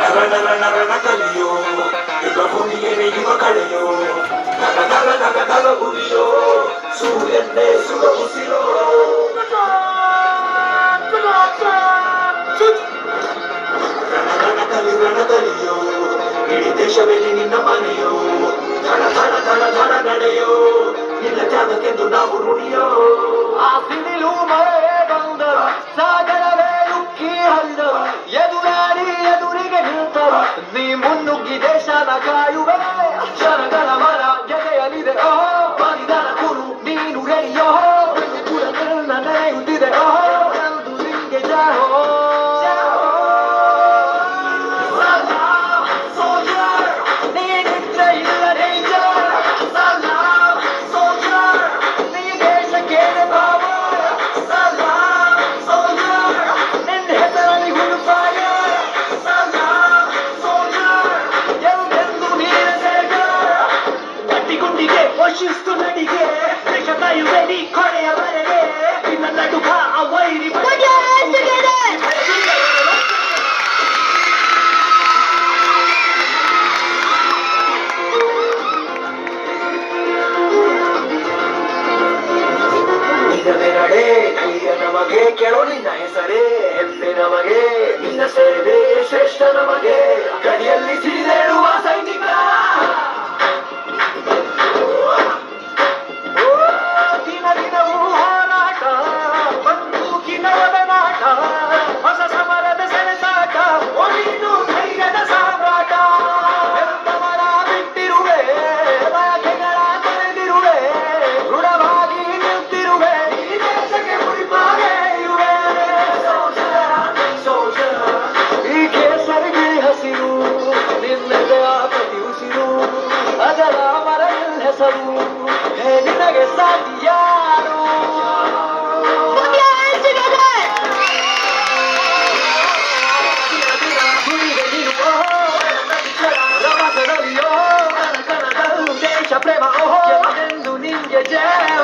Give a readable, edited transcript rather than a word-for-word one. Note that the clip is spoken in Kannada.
ರಣ ರಣ ರಣ ಕಲಿಯೋ ಯುಗ ಭೂಮಿಗೆ ಯುವ ಕಳೆಯೋ ಧಗ ಧಗ ಧಗ ಧಗ ಉರಿಯೋ ಸೂರ್ಯನ್ನೇ ಸುಡ ಉಸಿರೋ ರಣ ಕಲಿಯೋ ಇಡೀ ದೇಶದಲ್ಲಿ ನಿನ್ನ ಮನೆಯೋ ಧಡ ಧಡ ಧಡ ಧಡ ನಡೆಯೋ ನಿನ್ನ ತ್ಯಾಗಕ್ಕೆಂದು ನಾವು ಋಣಿಯೋ ಆ ಸಿಡಿಲು ಮಳೆ ಬಂದರು ಸಾಗರವೇ ಉಕ್ಕಿ ಹರಿದರು ಎದುರಾಡಿ ಎದುರಿಗೆ ನಿಲ್ತರು ನೀ ಮುನ್ನುಗ್ಗಿ ದೇಶನ ಕಾಯುವೆ ಕ್ಷಣಗಳ ಮರ ಎದೆಯಲಿದೆ ಓಹೋ ಬಲಿದಾನ ಕುರು ನೀನು ರೆಡಿಯೋ ಕುಲಗಳನ್ನ ನಡೆಯುತ್ತಿದೆ ಓಹೋ ಎಂದು ನಿಂಗೆ ಜಾಹೋ ಶಿಸ್ತು ನಡಿಗೆ ದೇಶ ಕಾಯುವೆ ನೀ ಕೊನೆಯವರೆಗೆ ನಿನ್ನ ನಡುಕ ಆ ವೈರಿ ನಿನ್ನವೇ ನಡೆ ಕೈಯ ನಮಗೆ ಕೆಳೋ ನಿನ್ನ ಹೆಸರೇ ಹೆಮ್ಮೆ ನಮಗೆ ನಿನ್ನ ಸೇವೆ ಶ್ರೇಷ್ಠ ನಮಗೆ ಗಡಿಯಲ್ಲಿ ಸಿಡಿದೇಳುವ ಸೈನಿಕ ಹೊಸ ಸಮರದ ಸೆಳೆದಾಟ ಒಲಿದು ಧೈರ್ಯದ ಸಾಮ್ರಾಟ ಎಂಬವರ ಬಿಟ್ಟಿರುವೆ ಬಯಕೆಗಳ ತೊರೆದಿರುವೆ ದೃಢವಾಗಿ ನಿಂತಿರುವೆ ಈ ದೇಶಕ್ಕೆ ಮುಡಿಪಾಗೆ ಇರುವೆ ಈ ಕೇಸರಿಗೆ ಹಸಿರು ನಿನ್ನೆದೆಯ ಪ್ರತಿ ಉಸಿರು ಅಜರ ಮರಲ್ ಹೆಸರು ಹೇ ನಿನಗೆ ಸಾಧ್ಯ ಯಾರು ಪ್ರೇಮ ಓಹೋ ಎಂದು ನಿಂಗೆ ಜಯ